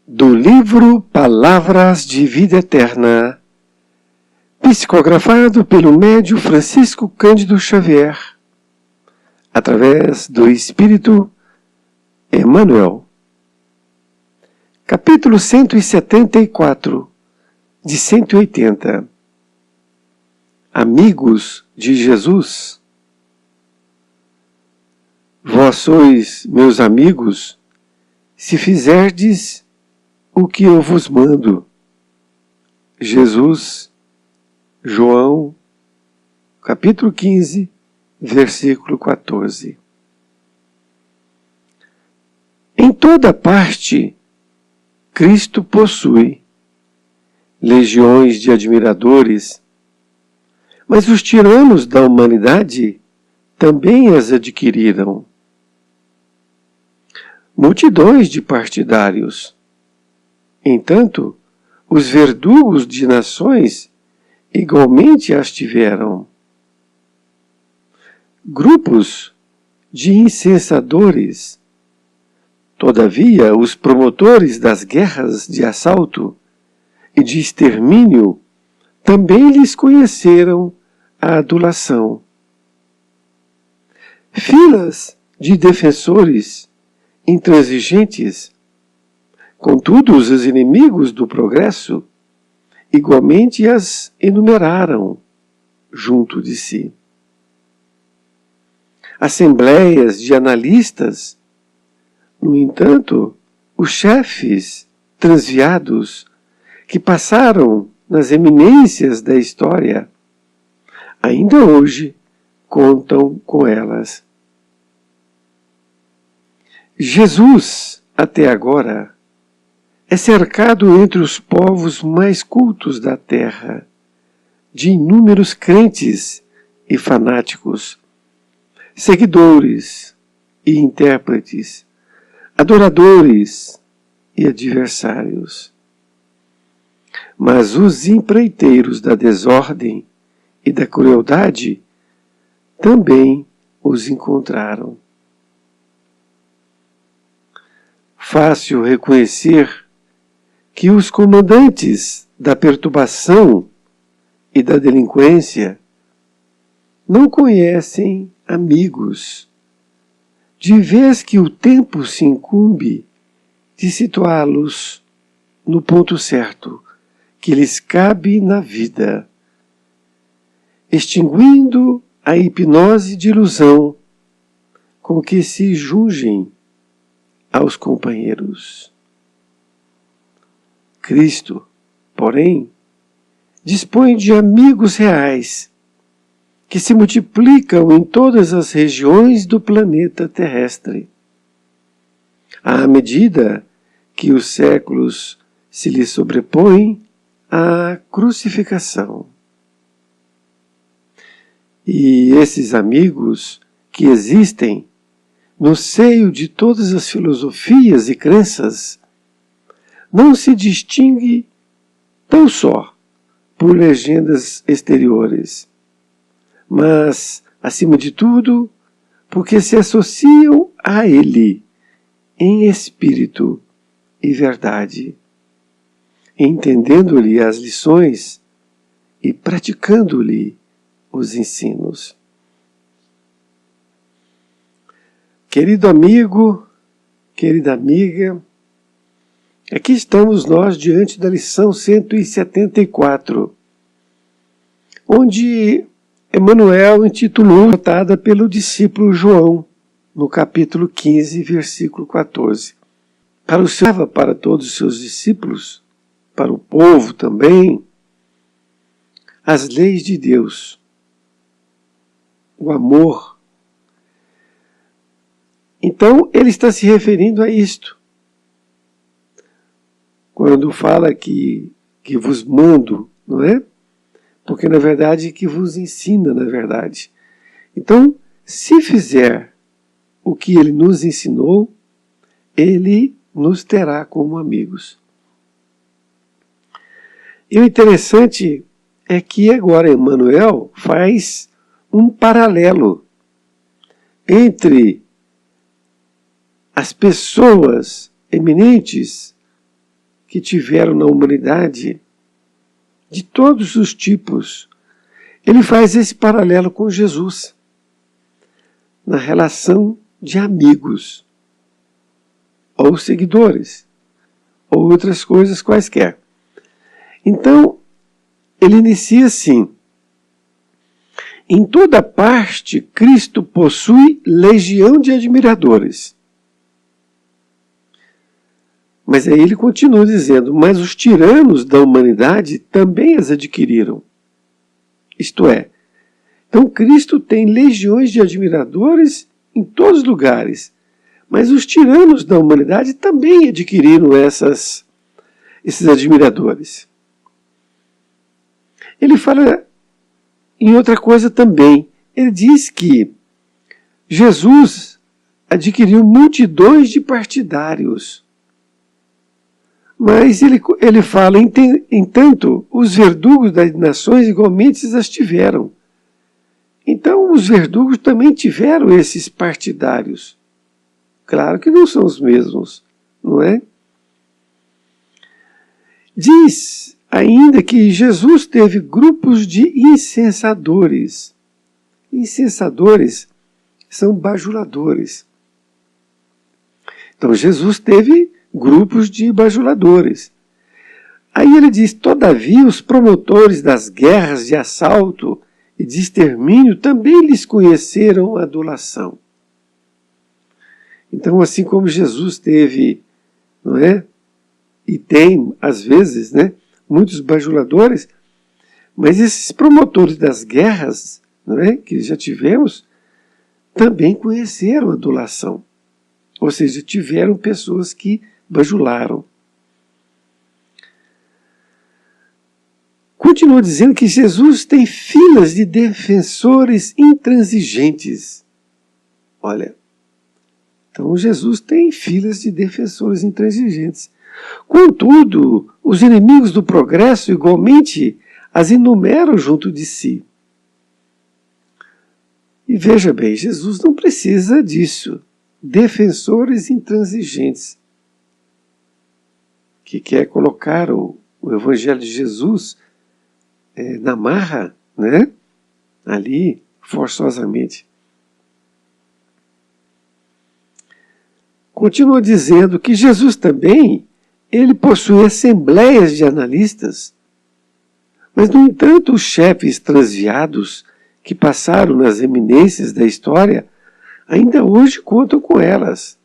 do livro Palavras de Vida Eterna, psicografado pelo médium Francisco Cândido Xavier, através do Espírito Emmanuel. Capítulo 174, de 180. Amigos de Jesus. Vós sois meus amigos, se fizerdes o que eu vos mando. Jesus, João, capítulo 15, versículo 14. Em toda parte, Cristo possui legiões de admiradores, mas os tiranos da humanidade também as adquiriram. Multidões de partidários. Entanto, os verdugos de nações igualmente as tiveram. Grupos de incensadores. Todavia, os promotores das guerras de assalto e de extermínio também lhes conheceram a adulação. Filas de defensores intransigentes. Contudo, os inimigos do progresso igualmente as enumeraram junto de si. Assembleias de analistas. No entanto, os chefes transviados que passaram nas eminências da história ainda hoje contam com elas. Jesus, até agora, é cercado entre os povos mais cultos da terra de inúmeros crentes e fanáticos, seguidores e intérpretes, adoradores e adversários. Mas os empreiteiros da desordem e da crueldade também os encontraram. Fácil reconhecer que os comandantes da perturbação e da delinquência não conhecem amigos, de vez que o tempo se incumbe de situá-los no ponto certo que lhes cabe na vida, extinguindo a hipnose de ilusão com que se jungem aos companheiros. Cristo, porém, dispõe de amigos reais que se multiplicam em todas as regiões do planeta terrestre, à medida que os séculos se lhe sobrepõem à crucificação. E esses amigos que existem no seio de todas as filosofias e crenças não se distingue tão só por legendas exteriores, mas, acima de tudo, porque se associam a ele em espírito e verdade, entendendo-lhe as lições e praticando-lhe os ensinos. Querido amigo, querida amiga, aqui estamos nós diante da lição 174, onde Emmanuel intitulou, tratada pelo discípulo João, no capítulo 15, versículo 14. Para todos os seus discípulos, para o povo também, as leis de Deus, o amor. Então, ele está se referindo a isto. Quando fala que vos mando, não é? Porque, na verdade, que vos ensina, na verdade. Então, se fizer o que ele nos ensinou, ele nos terá como amigos. E o interessante é que agora Emmanuel faz um paralelo entre as pessoas eminentes que tiveram na humanidade, de todos os tipos, ele faz esse paralelo com Jesus, na relação de amigos, ou seguidores, ou outras coisas quaisquer. Então, ele inicia assim: em toda parte, Cristo possui legião de admiradores. Mas aí ele continua dizendo: mas os tiranos da humanidade também as adquiriram. Isto é, então Cristo tem legiões de admiradores em todos os lugares, mas os tiranos da humanidade também adquiriram esses admiradores. Ele fala em outra coisa também. Ele diz que Jesus adquiriu multidões de partidários. Mas ele fala, entanto, os verdugos das nações igualmente as tiveram. Então, os verdugos também tiveram esses partidários. Claro que não são os mesmos, não é? Diz ainda que Jesus teve grupos de incensadores. Incensadores são bajuladores. Então, Jesus teve grupos de bajuladores. Aí ele diz: todavia os promotores das guerras de assalto e de extermínio também lhes conheceram a adulação. Então, assim como Jesus teve, não é? E tem, às vezes, né, muitos bajuladores, mas esses promotores das guerras, não é, que já tivemos, também conheceram a adulação. Ou seja, tiveram pessoas que bajularam. Continua dizendo que Jesus tem filas de defensores intransigentes. Olha, então Jesus tem filas de defensores intransigentes. Contudo, os inimigos do progresso igualmente as enumeram junto de si. E veja bem, Jesus não precisa disso. Defensores intransigentes, que quer colocar o Evangelho de Jesus na marra, né? Ali, forçosamente. Continua dizendo que Jesus também, ele possui assembleias de analistas, mas, no entanto, os chefes transviados que passaram nas eminências da história ainda hoje contam com elas.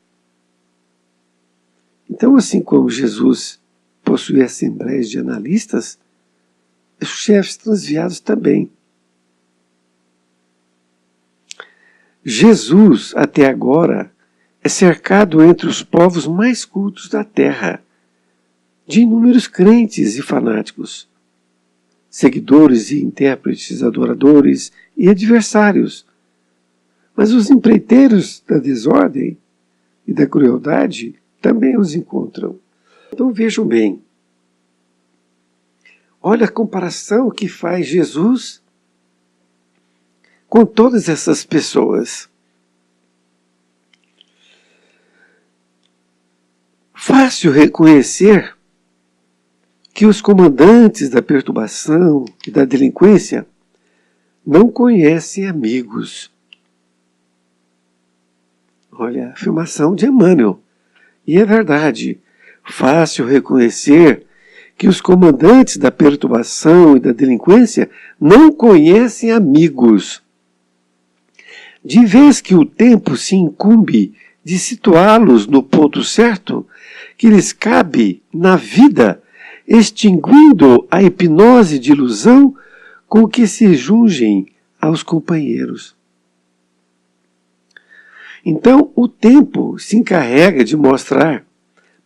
Então, assim como Jesus possui assembleias de analistas, os chefes transviados também. Jesus, até agora, é cercado entre os povos mais cultos da terra, de inúmeros crentes e fanáticos, seguidores e intérpretes, adoradores e adversários. Mas os empreiteiros da desordem e da crueldade também os encontram. Então vejam bem, olha a comparação que faz Jesus com todas essas pessoas. Fácil reconhecer que os comandantes da perturbação e da delinquência não conhecem amigos. Olha a afirmação de Emmanuel. E é verdade. Fácil reconhecer que os comandantes da perturbação e da delinquência não conhecem amigos. De vez que o tempo se incumbe de situá-los no ponto certo que lhes cabe na vida, extinguindo a hipnose de ilusão com que se jungem aos companheiros. Então, o tempo se encarrega de mostrar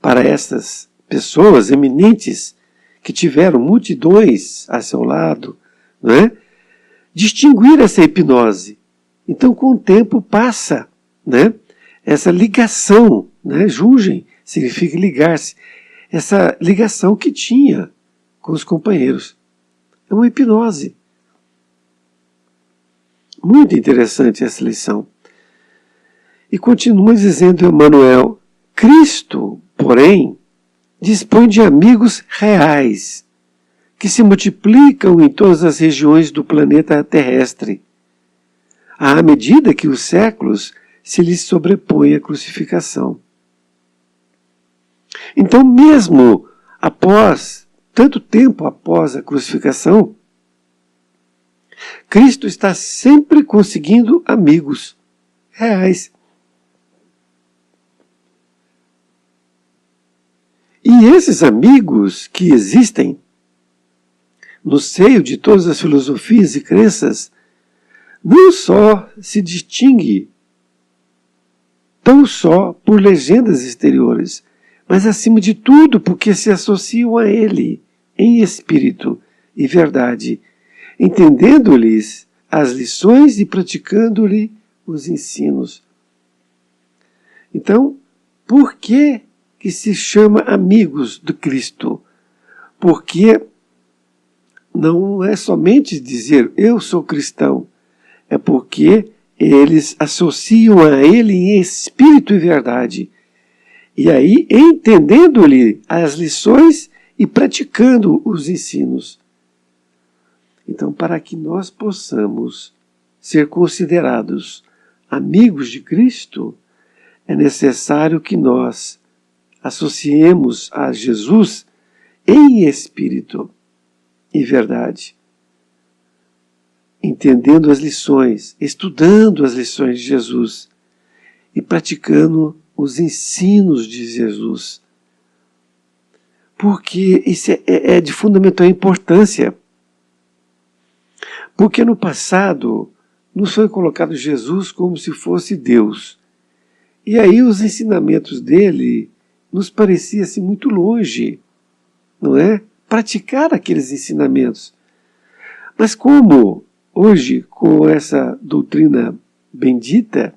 para estas pessoas eminentes que tiveram multidões a seu lado, não é? Distinguir essa hipnose. Então, com o tempo passa, né? Essa ligação, né? Jungem significa ligar-se. Essa ligação que tinha com os companheiros. É uma hipnose. Muito interessante essa lição. E continua dizendo Emmanuel: Cristo, porém, dispõe de amigos reais, que se multiplicam em todas as regiões do planeta terrestre, à medida que os séculos se lhes sobrepõe a crucificação. Então, mesmo tanto tempo após a crucificação, Cristo está sempre conseguindo amigos reais. E esses amigos que existem no seio de todas as filosofias e crenças não só se distingue tão só por legendas exteriores, mas acima de tudo porque se associam a Ele em espírito e verdade, entendendo-lhes as lições e praticando-lhe os ensinos. Então, por que se chama amigos do Cristo? Porque não é somente dizer eu sou cristão, é porque eles associam a Ele em espírito e verdade. E aí, entendendo-lhe as lições e praticando os ensinos. Então, para que nós possamos ser considerados amigos de Cristo, é necessário que nós associemos a Jesus em espírito e verdade, entendendo as lições, estudando as lições de Jesus e praticando os ensinos de Jesus. Porque isso é de fundamental importância. Porque no passado nos foi colocado Jesus como se fosse Deus. E aí os ensinamentos dele nos pareciam assim, muito longe, não é? Praticar aqueles ensinamentos. Mas como hoje, com essa doutrina bendita,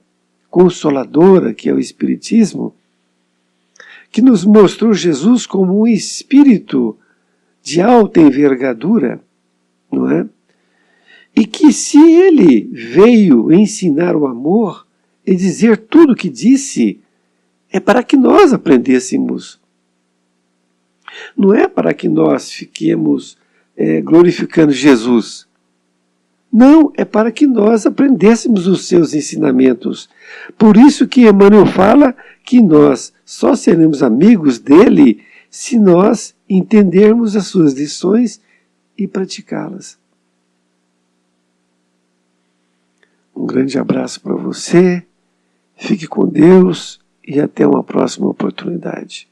consoladora, que é o Espiritismo, que nos mostrou Jesus como um espírito de alta envergadura, não é? E que se ele veio ensinar o amor e dizer tudo o que disse, é para que nós aprendêssemos. Não é para que nós fiquemos glorificando Jesus. Não, é para que nós aprendêssemos os seus ensinamentos. Por isso que Emmanuel fala que nós só seremos amigos dele se nós entendermos as suas lições e praticá-las. Um grande abraço para você, fique com Deus e até uma próxima oportunidade.